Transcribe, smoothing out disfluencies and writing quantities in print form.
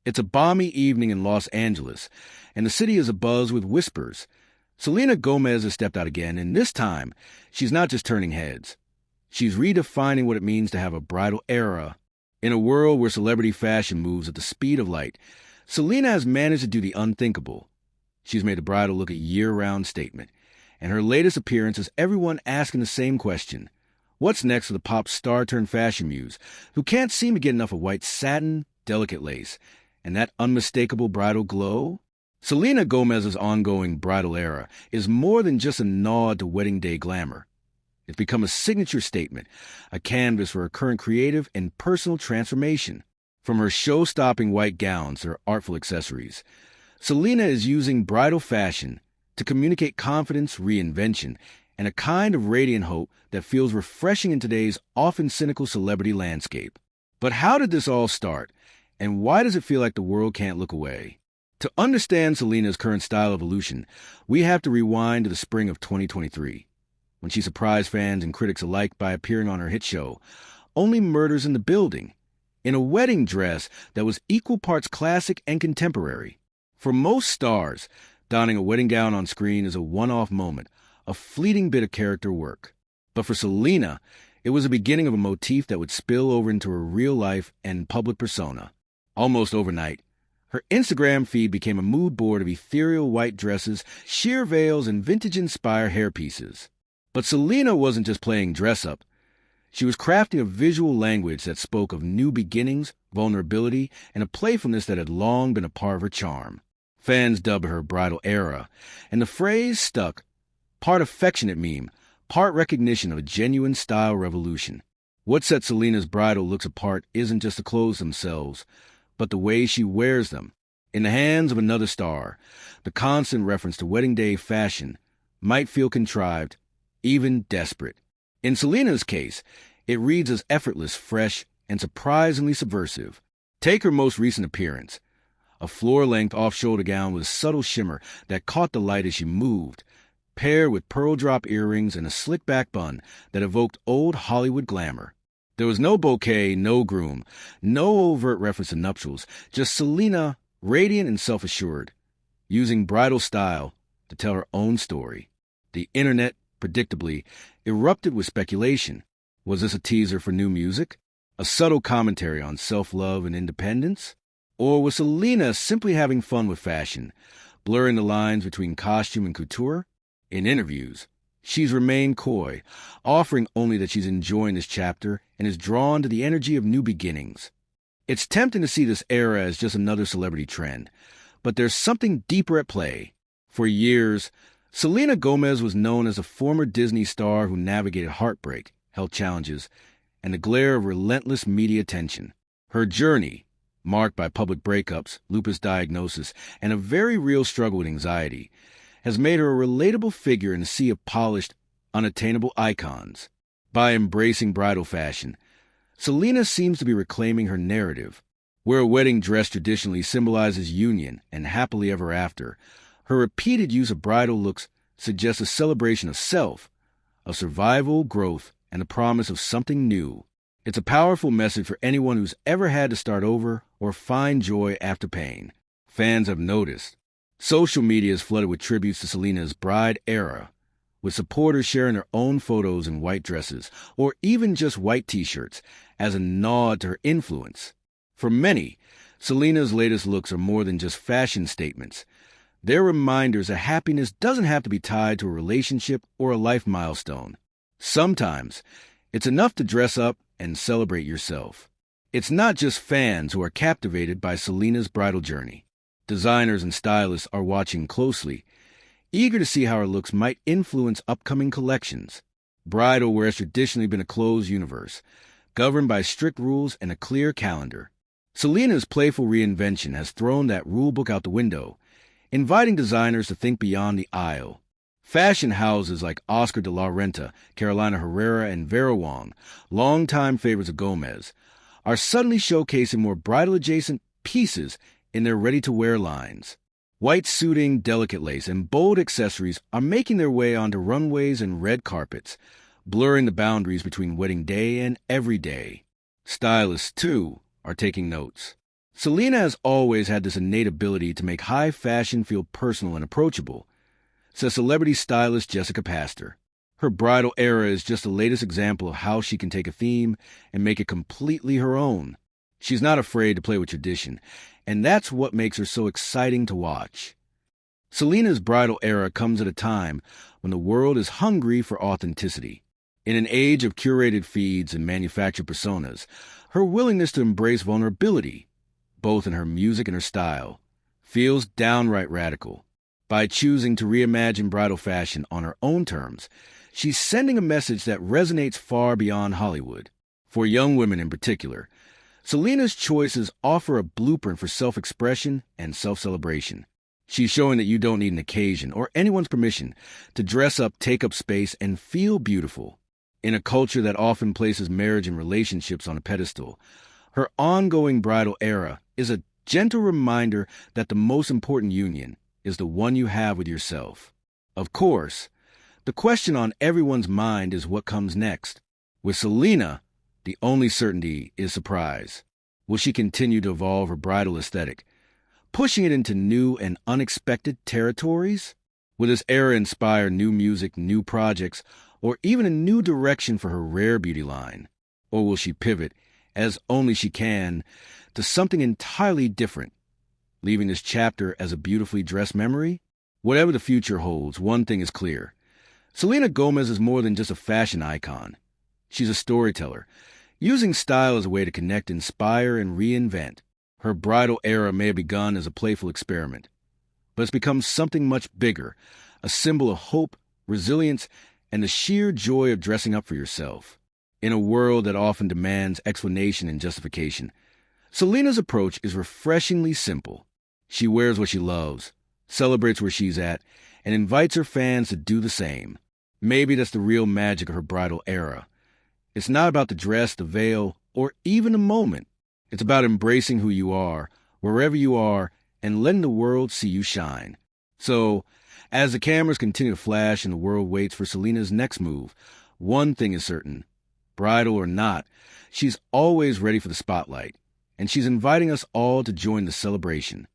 It's a balmy evening in Los Angeles, and the city is abuzz with whispers. Selena Gomez has stepped out again, and this time, she's not just turning heads. She's redefining what it means to have a bridal era. In a world where celebrity fashion moves at the speed of light, Selena has managed to do the unthinkable. She's made the bridal look a year-round statement, and her latest appearance has everyone asking the same question. What's next for the pop star-turned-fashion muse who can't seem to get enough of white satin, delicate lace, and that unmistakable bridal glow? Selena Gomez's ongoing bridal era is more than just a nod to wedding day glamour. It's become a signature statement, a canvas for her current creative and personal transformation. From her show-stopping white gowns to her artful accessories, Selena is using bridal fashion to communicate confidence, reinvention, and a kind of radiant hope that feels refreshing in today's often cynical celebrity landscape. But how did this all start, and why does it feel like the world can't look away? To understand Selena's current style evolution, we have to rewind to the spring of 2023, when she surprised fans and critics alike by appearing on her hit show, Only Murders in the Building, in a wedding dress that was equal parts classic and contemporary. For most stars, donning a wedding gown on screen is a one-off moment, a fleeting bit of character work. But for Selena, it was the beginning of a motif that would spill over into her real life and public persona. Almost overnight, her Instagram feed became a mood board of ethereal white dresses, sheer veils, and vintage-inspired hairpieces. But Selena wasn't just playing dress-up. She was crafting a visual language that spoke of new beginnings, vulnerability, and a playfulness that had long been a part of her charm. Fans dubbed her bridal era, and the phrase stuck, part affectionate meme, part recognition of a genuine style revolution. What sets Selena's bridal looks apart isn't just the clothes themselves, but the way she wears them. In the hands of another star, the constant reference to wedding day fashion might feel contrived, even desperate. In Selena's case, it reads as effortless, fresh, and surprisingly subversive. Take her most recent appearance, a floor-length off-shoulder gown with a subtle shimmer that caught the light as she moved, paired with pearl drop earrings and a slick-back bun that evoked old Hollywood glamour. There was no bouquet, no groom, no overt reference to nuptials, just Selena, radiant and self-assured, using bridal style to tell her own story. The internet, predictably, erupted with speculation. Was this a teaser for new music? A subtle commentary on self-love and independence? Or was Selena simply having fun with fashion, blurring the lines between costume and couture? In interviews, she's remained coy, offering only that she's enjoying this chapter and is drawn to the energy of new beginnings. It's tempting to see this era as just another celebrity trend, but there's something deeper at play. For years, Selena Gomez was known as a former Disney star who navigated heartbreak, health challenges, and the glare of relentless media attention. Her journey, marked by public breakups, lupus diagnosis, and a very real struggle with anxiety, has made her a relatable figure in a sea of polished, unattainable icons. By embracing bridal fashion, Selena seems to be reclaiming her narrative. Where a wedding dress traditionally symbolizes union and happily ever after, her repeated use of bridal looks suggests a celebration of self, of survival, growth, and the promise of something new. It's a powerful message for anyone who's ever had to start over or find joy after pain. Fans have noticed. Social media is flooded with tributes to Selena's bride era, with supporters sharing their own photos in white dresses or even just white t-shirts as a nod to her influence. For many, Selena's latest looks are more than just fashion statements. They're reminders that happiness doesn't have to be tied to a relationship or a life milestone. Sometimes, it's enough to dress up and celebrate yourself. It's not just fans who are captivated by Selena's bridal journey. Designers and stylists are watching closely, eager to see how her looks might influence upcoming collections. Bridal wear has traditionally been a closed universe, governed by strict rules and a clear calendar. Selena's playful reinvention has thrown that rulebook out the window, inviting designers to think beyond the aisle. Fashion houses like Oscar de la Renta, Carolina Herrera, and Vera Wang, longtime favorites of Gomez, are suddenly showcasing more bridal-adjacent pieces in their ready-to-wear lines. White suiting, delicate lace, and bold accessories are making their way onto runways and red carpets, blurring the boundaries between wedding day and everyday. Stylists, too, are taking notes. Selena has always had this innate ability to make high fashion feel personal and approachable, says celebrity stylist Jessica Pastor. Her bridal era is just the latest example of how she can take a theme and make it completely her own. She's not afraid to play with tradition, and that's what makes her so exciting to watch. Selena's bridal era comes at a time when the world is hungry for authenticity. In an age of curated feeds and manufactured personas, her willingness to embrace vulnerability, both in her music and her style, feels downright radical. By choosing to reimagine bridal fashion on her own terms, she's sending a message that resonates far beyond Hollywood. For young women in particular, Selena's choices offer a blueprint for self-expression and self-celebration. She's showing that you don't need an occasion or anyone's permission to dress up, take up space, and feel beautiful. In a culture that often places marriage and relationships on a pedestal, her ongoing bridal era is a gentle reminder that the most important union is the one you have with yourself. Of course, the question on everyone's mind is what comes next. With Selena, the only certainty is surprise. Will she continue to evolve her bridal aesthetic, pushing it into new and unexpected territories? Will this era inspire new music, new projects, or even a new direction for her rare beauty line? Or will she pivot, as only she can, to something entirely different, leaving this chapter as a beautifully dressed memory? Whatever the future holds, one thing is clear. Selena Gomez is more than just a fashion icon. She's a storyteller, using style as a way to connect, inspire, and reinvent. Her bridal era may have begun as a playful experiment, but it's become something much bigger, a symbol of hope, resilience, and the sheer joy of dressing up for yourself. In a world that often demands explanation and justification, Selena's approach is refreshingly simple. She wears what she loves, celebrates where she's at, and invites her fans to do the same. Maybe that's the real magic of her bridal era. It's not about the dress, the veil, or even the moment. It's about embracing who you are, wherever you are, and letting the world see you shine. So, as the cameras continue to flash and the world waits for Selena's next move, one thing is certain. Bridal or not, she's always ready for the spotlight, and she's inviting us all to join the celebration.